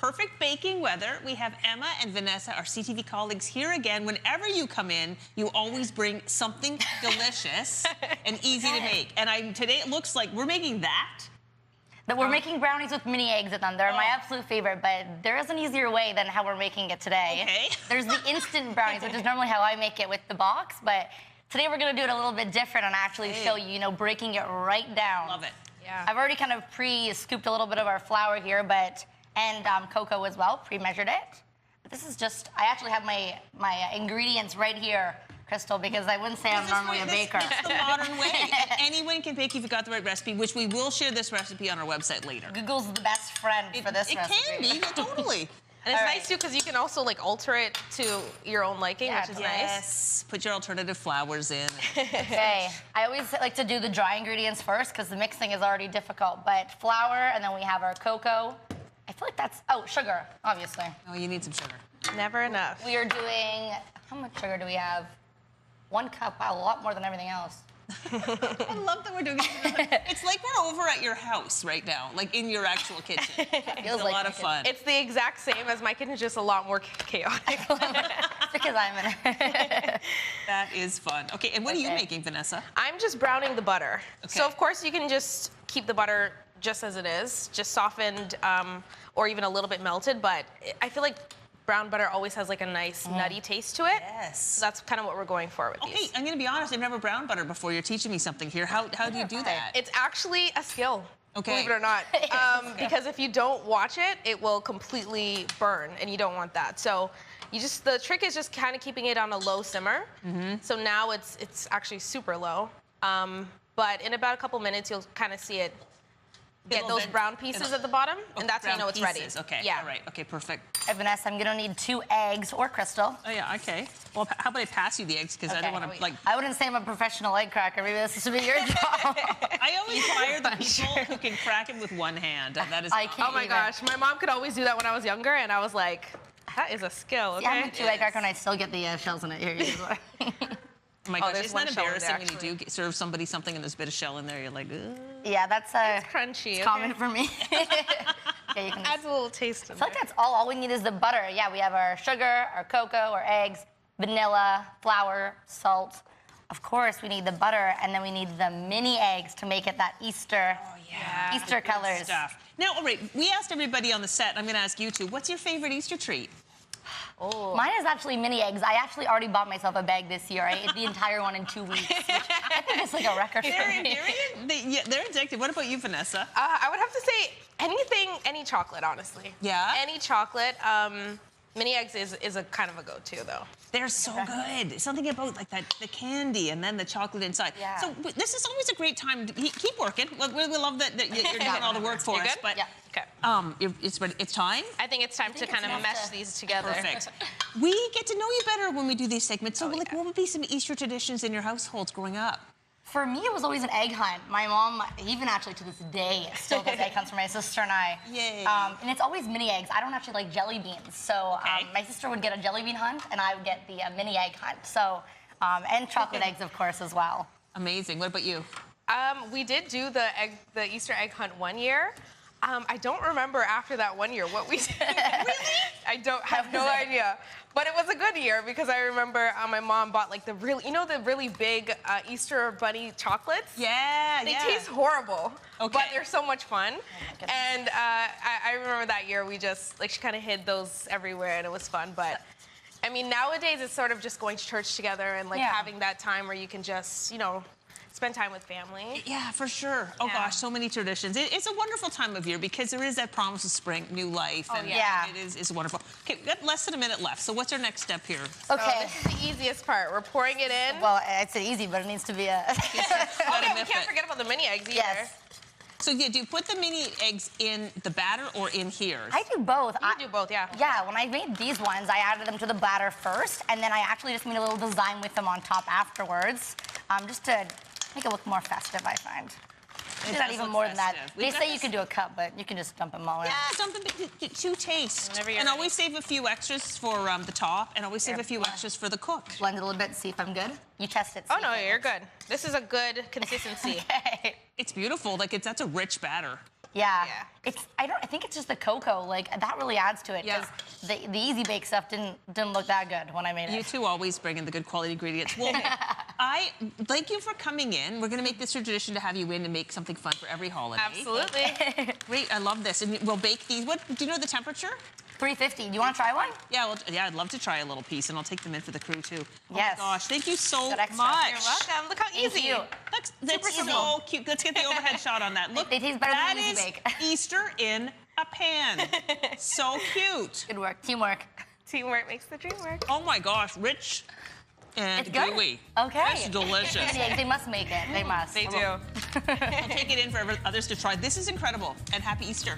perfect baking weather. We have Emma and Vanessa, our CTV colleagues, here again. Whenever you come in, you always bring something delicious and easy to make. And today it looks like we're making that. But we're making brownies with mini eggs in them. They're my absolute favorite, but there is an easier way than how we're making it today. Okay. There's the instant brownies, which is normally how I make it with the box, but today we're gonna do it a little bit different and actually show you, breaking it right down. Love it. Yeah. I've already kind of pre-scooped a little bit of our flour here, and cocoa as well, pre-measured it. But this is just, I actually have my ingredients right here, Crystal, because I wouldn't say I'm normally a baker. It's the modern way. And anyone can bake if you've got the right recipe, which we will share this recipe on our website later. Google's the best friend for this recipe. It can be, yeah, totally. And it's nice too because you can also alter it to your own liking, which is nice. Yes, put your alternative flours in. Okay, I always like to do the dry ingredients first because the mixing is already difficult. But flour, and then we have our cocoa. I feel like that's, sugar, obviously. Oh, you need some sugar. Never enough. We are doing, how much sugar do we have? 1 cup, wow, a lot more than everything else. I love that we're doing it. It's like we're over at your house right now, like in your actual kitchen. It's a lot of fun. It's the exact same as my kitchen, just a lot more chaotic. Because I'm in it. That is fun. Okay, and what are you making, Vanessa? I'm just browning the butter. Okay. So, of course, you can just keep the butter just as it is, just softened or even a little bit melted, but I feel like brown butter always has a nice nutty taste to it. Yes. So that's kind of what we're going for with these. Okay, I'm going to be honest. I've never browned butter before. You're teaching me something here. How do you do that? It's actually a skill. Okay. Believe it or not. Because if you don't watch it, it will completely burn, and you don't want that. So the trick is just kind of keeping it on a low simmer. So now it's actually super low. But in about a couple minutes, you'll kind of see it get those brown pieces at the bottom, and that's how you know it's ready. Okay, yeah. All right, okay, perfect. Hey, Vanessa, I'm gonna need 2 eggs or Crystal. Oh, yeah, okay. Well, how about I pass you the eggs, because I don't want to, I wouldn't say I'm a professional egg cracker. Maybe this should be your job. I always admire the people who can crack them with one hand. That is. I can't Oh, my gosh. My mom could always do that when I was younger, and I was like, that is a skill, okay? Yeah, I'm a 2 egg cracker, and I still get the shells in it. Here, Oh my gosh, there's isn't that one shell in embarrassing there, when you do serve somebody something and there's a bit of shell in there? You're like, ugh. Yeah, that's It's crunchy. it's common for me. Okay, you can Adds a little taste in I feel like that's all we need is the butter. Yeah, we have our sugar, our cocoa, our eggs, vanilla, flour, salt. Of course, we need the butter, and then we need the mini eggs to make it that Easter, Easter colors. Stuff. Now, all right, we asked everybody on the set, I'm going to ask you two, what's your favorite Easter treat? Oh. Mine is actually mini eggs. I actually already bought myself a bag this year. I ate the entire one in 2 weeks, which I think is a record for me. They're addictive. What about you, Vanessa? I would have to say any chocolate, honestly. Yeah? Any chocolate. Mini eggs is a kind of a go-to, though. They're so good. Something about the candy and then the chocolate inside. Yeah. So this is always a great time to keep working. We love that you're doing all the work for us. Good? But Okay. it's time. I think it's time to kind of mesh these together. Perfect. We get to know you better when we do these segments. So, what would be some Easter traditions in your households growing up? For me, it was always an egg hunt. My mom, even actually to this day, still does egg hunts for my sister and I. Yay. And it's always mini eggs. I don't actually like jelly beans. So my sister would get a jelly bean hunt, and I would get the mini egg hunt. So, and chocolate eggs, of course, as well. Amazing. What about you? We did do the Easter egg hunt one year. I don't remember after that one year what we did. Really? I don't have no idea. But it was a good year because I remember my mom bought the really big Easter bunny chocolates? Yeah, They taste horrible, but they're so much fun. Oh, and I remember that year we just, she kind of hid those everywhere and it was fun. But, I mean, nowadays it's sort of just going to church together and having that time where you can just, spend time with family. Yeah, for sure. Oh, gosh, so many traditions. It's a wonderful time of year because there is that promise of spring, new life. Oh, and yeah. It's wonderful. Okay, we've got less than a minute left. So what's our next step here? Okay. So this is the easiest part. We're pouring it in. Well, it's easy, but it needs to be a... Oh, yeah, we can't forget about the mini eggs either. Yes. So, do you put the mini eggs in the batter or in here? I do both. You do both, yeah. Yeah, when I made these ones, I added them to the batter first, and then I actually just made a little design with them on top afterwards, just to make it look more festive, I find. It's not even more than that. They say you can do a cup, but you can just dump them all in. Yeah, dump them to taste. And always save a few extras for the top, and always save a few extras for the cook. Blend it a little bit, see if I'm good. You test it. Oh, no, you're good. This is a good consistency. Okay. It's beautiful. That's a rich batter. Yeah. Yeah. I think it's just the cocoa. Like that really adds to it. Yeah. Because the easy bake stuff didn't look that good when I made it. You two always bring in the good quality ingredients. Well, I thank you for coming in. We're going to make this a tradition to have you in and make something fun for every holiday. Absolutely. Great, I love this. And we'll bake these. What do you know the temperature? 350. Do you want to try one? Yeah, well, yeah, I'd love to try a little piece, and I'll take them in for the crew too. Yes. Oh my gosh, thank you so Good much. extra. You're welcome. Look how Thank easy. you. That's Super so cute. Let's get the overhead shot on that. Look, They taste better that than easy is bake. Easter in a pan. So cute. Good work. Teamwork. Teamwork makes the dream work. Oh my gosh, rich and It's good. gooey. Okay. It's delicious. Yeah, they must make it. They must. They do. I'll take it in for others to try. This is incredible, and happy Easter.